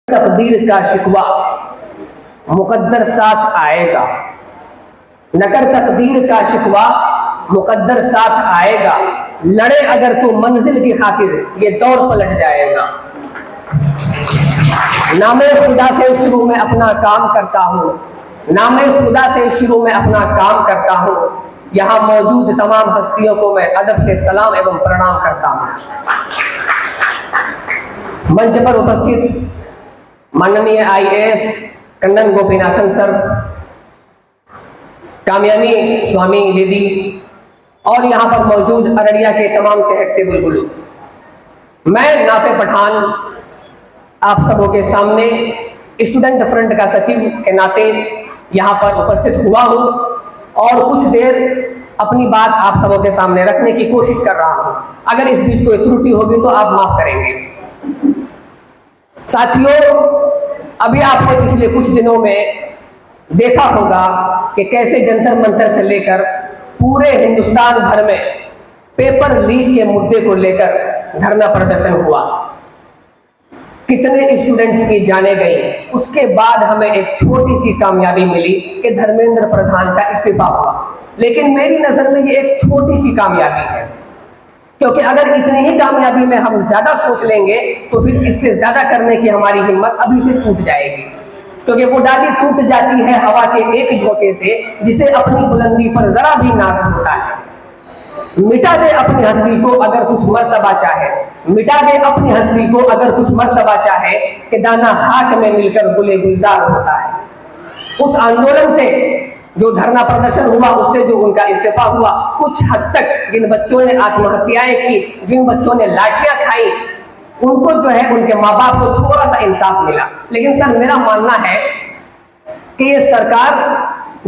तकदीर का शिकवा मुकद्दर साथ आएगा, नकर तकदीर का शिकवा मुकद्दर साथ आएगा, लड़े अगर तू मंजिल की खातिर ये दौड़ पलट जाएगा। नामे खुदा से शुरू में अपना काम करता हूँ, नामे खुदा से शुरू में अपना काम करता हूँ, यहाँ मौजूद तमाम हस्तियों को मैं अदब से सलाम एवं प्रणाम करता हूँ। मंच पर उपस्थित माननीय IAS कन्नन गोपीनाथन सर, कामयानी स्वामी दीदी और यहाँ पर मौजूद अररिया के तमाम चहकते बुलबुल, मैं नाफे पठान आप सबों के सामने स्टूडेंट फ्रंट का सचिव के नाते यहाँ पर उपस्थित हुआ हूँ और कुछ देर अपनी बात आप सबों के सामने रखने की कोशिश कर रहा हूँ। अगर इस बीच कोई त्रुटि होगी तो आप माफ करेंगे। साथियों, अभी आपने पिछले कुछ दिनों में देखा होगा कि कैसे जंतर मंतर से लेकर पूरे हिंदुस्तान भर में पेपर लीक के मुद्दे को लेकर धरना प्रदर्शन हुआ, कितने स्टूडेंट्स की जाने गई। उसके बाद हमें एक छोटी सी कामयाबी मिली कि धर्मेंद्र प्रधान का इस्तीफा हुआ, लेकिन मेरी नजर में ये एक छोटी सी कामयाबी है, क्योंकि अगर इतनी ही कामयाबी में हम ज्यादा सोच लेंगे तो फिर इससे ज्यादा करने की हमारी हिम्मत अभी से टूट जाएगी, क्योंकि वो डाली टूट जाती है हवा के एक झोंके से, जिसे अपनी बुलंदी पर जरा भी नाज होता है। मिटा दे अपनी हस्ती को अगर कुछ मर्तबा चाहे, मिटा दे अपनी हस्ती को अगर कुछ मर्तबा चाहे, कि दाना खाक में मिलकर गुले गुलजार होता है। उस आंदोलन से जो धरना प्रदर्शन हुआ, उससे जो उनका इस्तीफा हुआ, कुछ हद तक जिन बच्चों ने आत्महत्याएं की, जिन बच्चों ने लाठियां खाई, उनको जो है उनके माँ बाप को थोड़ा सा इंसाफ मिला। लेकिन सर, मेरा मानना है कि ये सरकार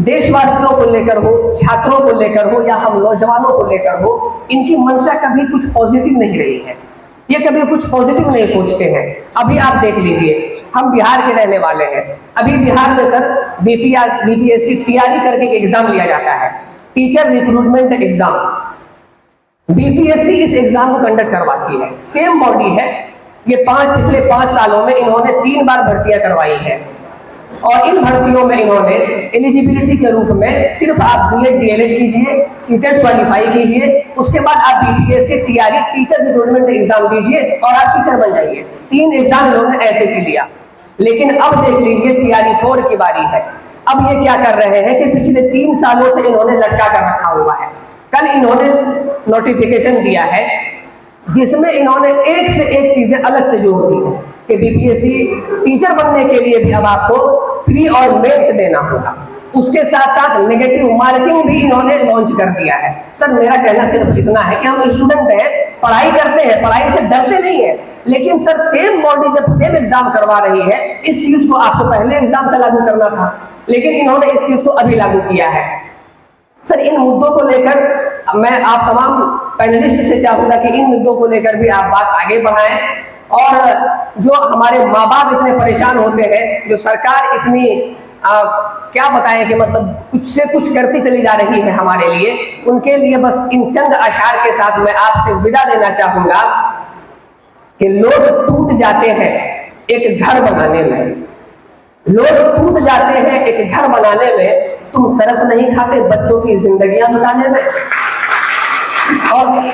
देशवासियों को लेकर हो, छात्रों को लेकर हो या हम नौजवानों को लेकर हो, इनकी मंशा कभी कुछ पॉजिटिव नहीं रही है। ये कभी कुछ पॉजिटिव नहीं सोचते हैं। अभी आप देख लीजिए, हम बिहार के रहने वाले हैं। अभी बिहार में सर BPSC तैयारी करके एग्जाम लिया जाता है, टीचर रिक्रूटमेंट एग्जाम। BPSC इस एग्जाम को कंडक्ट करवाती है, सेम बॉडी है। ये पिछले 5 सालों में इन्होंने 3 बार भर्तियां करवाई है और इन भर्तियों में इन्होंने एलिजिबिलिटी के रूप में सिर्फ आप B.Ed DLed कीजिए, CTET क्वालिफाई कीजिए, उसके बाद आप BPSC तैयारी टीचर रिक्रूटमेंट एग्जाम दीजिए और आप टीचर बन जाइए। 3 एग्जाम इन्होंने ऐसे ही लिया। लेकिन अब देख लीजिए, तैयारी 4 की बारी है। अब ये क्या कर रहे हैं कि पिछले 3 सालों से इन्होंने लटका कर रखा हुआ है। कल इन्होंने नोटिफिकेशन दिया है जिसमें इन्होंने एक से एक चीजें अलग से जोड़ दी है कि BPSC टीचर बनने के लिए भी अब आपको प्री और मेंस देना होगा। उसके साथ साथ नेगेटिव मार्किंग भी इन्होंने लॉन्च कर दिया है। सर, मेरा कहना सिर्फ इतना है कि हम स्टूडेंट हैं, पढ़ाई करते हैं, पढ़ाई से डरते नहीं है, लेकिन सर सेम बॉडी जब सेम एग्जाम करवा रही है, इस चीज को आपको पहले एग्जाम से लागू करना था, लेकिन इन्होंने इस चीज को अभी लागू किया है। सर, इन मुद्दों को लेकर मैं आप तमाम पैनलिस्ट से चाहूंगा कि इन मुद्दों को लेकर भी आप बात आगे बढ़ाएं और जो हमारे माँ बाप इतने परेशान होते हैं, जो सरकार इतनी क्या बताएं कि मतलब कुछ से कुछ करती चली जा रही है हमारे लिए, उनके लिए बस इन चंद अशार के साथ मैं आपसे विदा लेना चाहूंगा कि लोग टूट जाते हैं एक घर बनाने में, लोग टूट जाते हैं एक घर बनाने में, तुम तरस नहीं खाते बच्चों की जिंदगियां बनाने में। और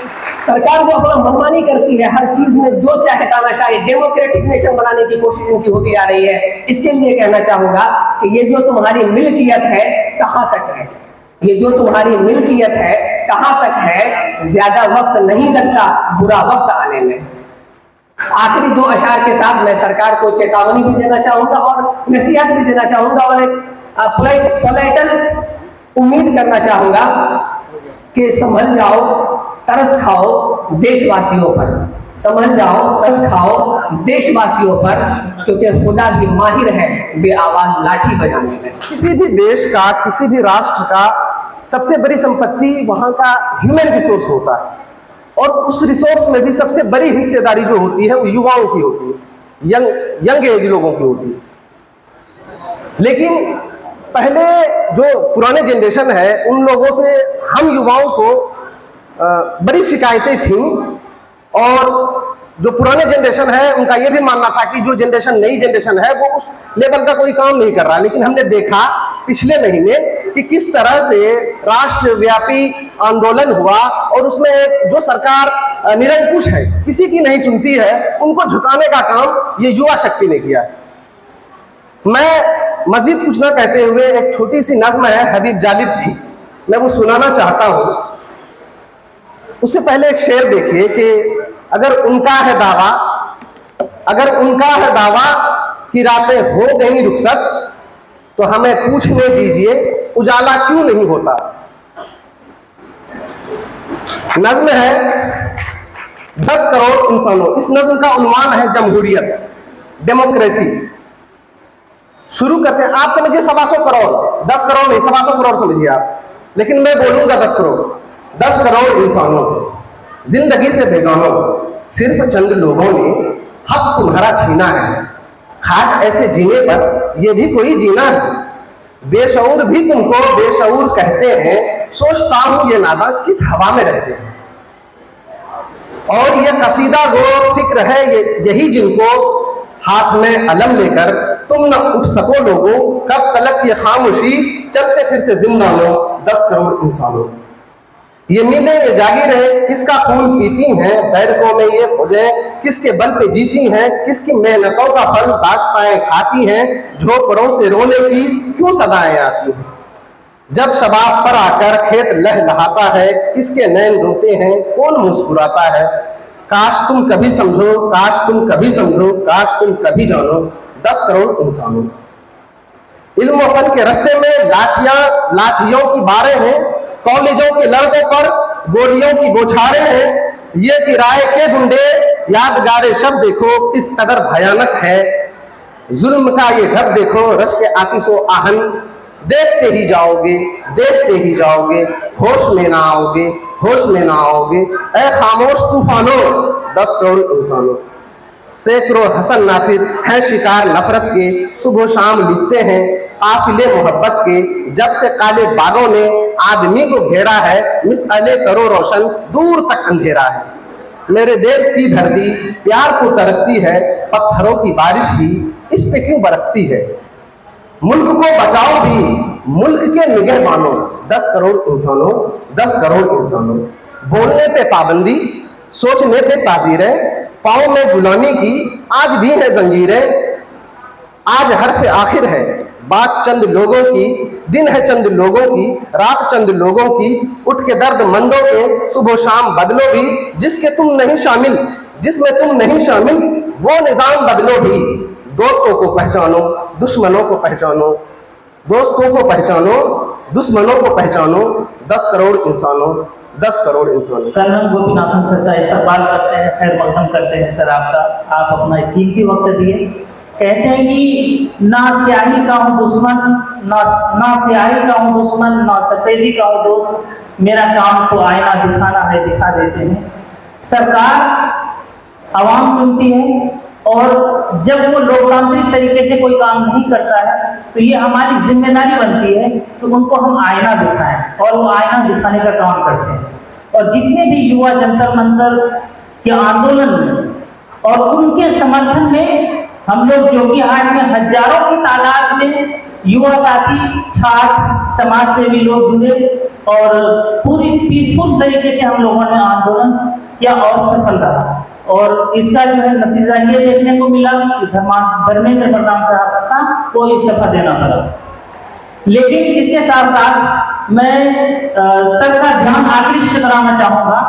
सरकार जो अपना मनमानी करती है, हर चीज में जो चाहे तानाशाही, डेमोक्रेटिक नेशन बनाने की कोशिश इनकी होती आ रही है। इसके लिए कहना चाहूंगा कि ये जो तुम्हारी मिल्कियत है कहां तक है, ये जो तुम्हारी मिल्कियत है कहां तक है, ज्यादा वक्त नहीं लगता बुरा वक्त आने में। आखिरी 2 अशार के साथ मैं सरकार को चेतावनी भी देना चाहूंगा और नसीहत भी देना चाहूंगा और एक पोलाइटल उम्मीद करना चाहूंगा कि संभल जाओ, तरस खाओ देशवासियों पर, संभल जाओ, तरस खाओ देशवासियों पर, क्योंकि खुदा भी माहिर है बेआवाज लाठी बजाने में। किसी भी देश का, किसी भी राष्ट्र का सबसे बड़ी संपत्ति वहां का ह्यूमन रिसोर्स होता है, और उस रिसोर्स में भी सबसे बड़ी हिस्सेदारी जो होती है वो युवाओं की होती है, यंग एज लोगों की होती है। लेकिन पहले जो पुराने जनरेशन है, उन लोगों से हम युवाओं को बड़ी शिकायतें थीं और जो पुराने जनरेशन है उनका ये भी मानना था कि जो जनरेशन नई जनरेशन है वो उस लेवल का कोई काम नहीं कर रहा, लेकिन हमने देखा पिछले महीने कि किस तरह से राष्ट्रव्यापी आंदोलन हुआ और उसमें जो सरकार निरंकुश है, किसी की नहीं सुनती है, उनको झुकाने का काम ये युवा शक्ति ने किया। मैं मजीद कुछ ना कहते हुए एक छोटी सी नज्म है हबीब जालिब की, मैं वो सुनाना चाहता हूं। उससे पहले एक शेर देखिए कि अगर उनका है दावा कि रातें हो गई रुखसत, तो हमें पूछने दीजिए उजाला क्यों नहीं होता। नज्म है 10 करोड़ इंसानों। इस नज्म का उन्वान है जमहूरियत, डेमोक्रेसी। शुरू करते हैं, आप समझिए 125 करोड़, 10 करोड़ नहीं 125 करोड़ समझिए आप, लेकिन मैं बोलूंगा 10 करोड़। 10 करोड़ इंसानों, जिंदगी से बेगानों, सिर्फ चंद लोगों ने हक तुम्हारा छीना है। खाक ऐसे जीने पर यह भी कोई जीना है। बेशऊर भी तुमको बेशऊर कहते हैं, सोचता हूं ये नादा किस हवा में रहते हैं। और ये कसीदा गो फिक्र है यही जिनको हाथ में अलम लेकर तुम न उठ सको लोगों, कब तलक ये खामोशी चलते फिरते जिंदानों। 10 करोड़ इंसानों, ये मिले ये जागी रहे, किसका खून पीती हैं, बैरकों में ये खोजे किसके बल पे जीती हैं, किसकी मेहनतों का फल दाश्ताएं खाती हैं, झोपड़ों से रोने की क्यों सदाएं आती हैं। जब शबाब पर आकर खेत लहलहाता है, किसके नैन रोते हैं, कौन मुस्कुराता है। काश तुम कभी समझो, काश तुम कभी समझो, काश तुम कभी जानो। 10 करोड़ इंसानों, इल्म और फन के रास्ते में लाठियों की बारें हैं, कॉलेजों के लड़कों पर गोलियों की बौछारें हैं। ये किराए के गुंडे यादगारे शब्द देखो किस कदर भयानक है। जुल्म का ये ढब देखो रश के आतिशो आहन, देखते ही जाओगे देखते ही जाओगे, होश में ना आओगे होश में ना आओगे। ऐ खामोश तूफानों 10 करोड़ इंसानों, सैकड़ों हसन नासिर हैं शिकार नफरत के, सुबह शाम लिखते हैं काफिले मोहब्बत के। जब से काले बागों ने आदमी को घेरा है, मिसाले करो रोशन दूर तक अंधेरा है। मेरे देश की धरती प्यार को तरसती है, पत्थरों की बारिश भी इस पे क्यों बरसती है। मुल्क को बचाओ भी मुल्क के निगहबानों। 10 करोड़ इंसानों, 10 करोड़ इंसानों, बोलने पे पाबंदी सोचने पे ताजीरें, पाँव में गुलामी की आज भी है जंजीरें। आज हर्फ आखिर है बात चंद लोगों की, दिन है चंद लोगों की, रात चंद लोगों की। उठ के दर्द मंदों के सुबह शाम बदलो भी, जिसमें तुम नहीं शामिल वो निजाम बदलो भी। दोस्तों को पहचानो दुश्मनों को पहचानो, दोस्तों को पहचानो दुश्मनों को पहचानो। 10 करोड़ इंसानों, 10 करोड़ इंसानों। कर्नल गोपीनाथन सर का इस्तेमाल करते हैं, खैर मकदम करते हैं सर आपका, आप अपना कीमती वक्त दिए। कहते हैं कि ना स्याही का हूँ दुश्मन, ना स्याही का हूँ दुश्मन, ना सफेदी का हूँ दोस्त, मेरा काम तो आईना दिखाना है, दिखा देते हैं। सरकार आवाम चुनती है और जब वो लोकतांत्रिक तरीके से कोई काम नहीं करता है तो ये हमारी जिम्मेदारी बनती है कि उनको हम आईना दिखाएं, और वो आईना दिखाने का काम करते हैं। और जितने भी युवा जंतर मंतर के आंदोलन में और उनके समर्थन में हम लोग जोकीहाट में हजारों की तादाद में युवा साथी, छात्र, समाज सेवी लोग जुड़े और पूरी पीसफुल तरीके से हम लोगों ने आंदोलन किया और सफल रहा। और इसका जो है नतीजा ये देखने को मिला कि धर्मेंद्र प्रधान साहब का को इस्तीफा देना पड़ा। लेकिन इसके साथ साथ मैं सर का ध्यान आकृष्ट कराना चाहूँगा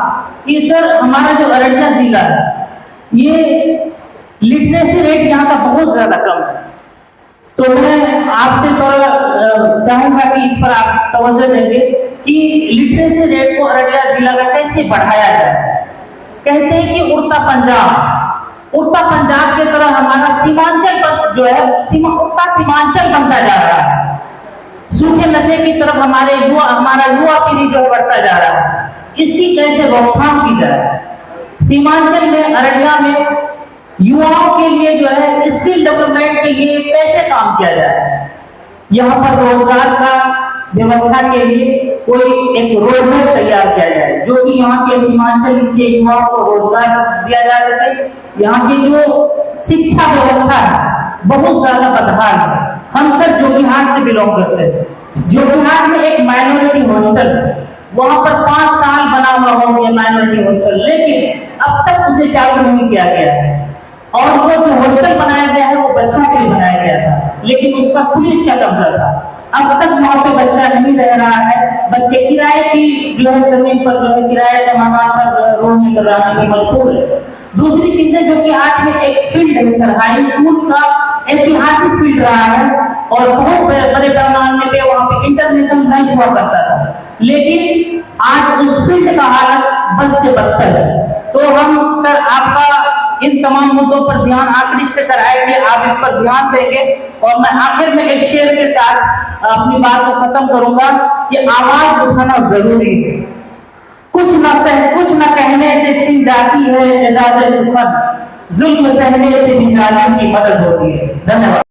कि सर हमारा जो अररिया जिला है, ये लिटरेसी रेट यहाँ का बहुत ज़्यादा कम है। तो मैं आपसे थोड़ा चाहूँगा कि इस पर आप तवज्जो देंगे कि लिटरेसी रेट को अररिया जिला में कैसे बढ़ाया जाए। कहते हैं कि उड़ता पंजाब की तरह हमारा सीमांचल जो है उड़ता सीमांचल बनता जा रहा है। सूखे नशे की तरफ हमारा युवा पीढ़ी जो है बढ़ता जा रहा है। इसकी कैसे रोकथाम की जाए। सीमांचल में अररिया में युवाओं के लिए जो है स्किल डेवलपमेंट के लिए कैसे काम किया जाए। यहाँ पर रोजगार का व्यवस्था के लिए कोई एक रोड मैप तैयार किया जाए, जो कि यहाँ के सीमांचल के युवाओं को रोजगार दिया जा सके। यहाँ की जो शिक्षा व्यवस्था है बहुत ज्यादा बदहाल है। हम सब जोकीहाट से बिलोंग करते हैं। जोकीहाट में एक माइनॉरिटी हॉस्टल है, वहां पर 5 साल बना हुआ हो गया माइनॉरिटी हॉस्टल, लेकिन अब तक उसे चालू नहीं किया गया है। और वो जो हॉस्टल बनाया गया है वो बच्चों के लिए बनाया गया था, लेकिन उसका पुलिस का कब्जा था। अब तक वहां पे बच्चा नहीं रह रहा है। बच्चे किराए की जो है जमीन पर जो है किराए का मकान पर रूम में कराने में मजबूर है। दूसरी चीज है जो कि आज में एक फील्ड है सर, हाई स्कूल का ऐतिहासिक फील्ड रहा है और बहुत बड़े पैमाने पे वहां पे इंटरनेशनल मैच हुआ करता था, लेकिन आज उस फील्ड का हालत बस से बदतर है। तो हम सर आपका इन तमाम मुद्दों पर ध्यान आकृष्ट कराए कि आप इस पर ध्यान देंगे। और मैं आखिर में एक शेर के साथ अपनी बात को खत्म करूंगा कि आवाज उठाना जरूरी है। कुछ न कहने से छिन जाती है इजाजत सुखद, जुल्म सहने से भी जाने की मदद होती है। धन्यवाद।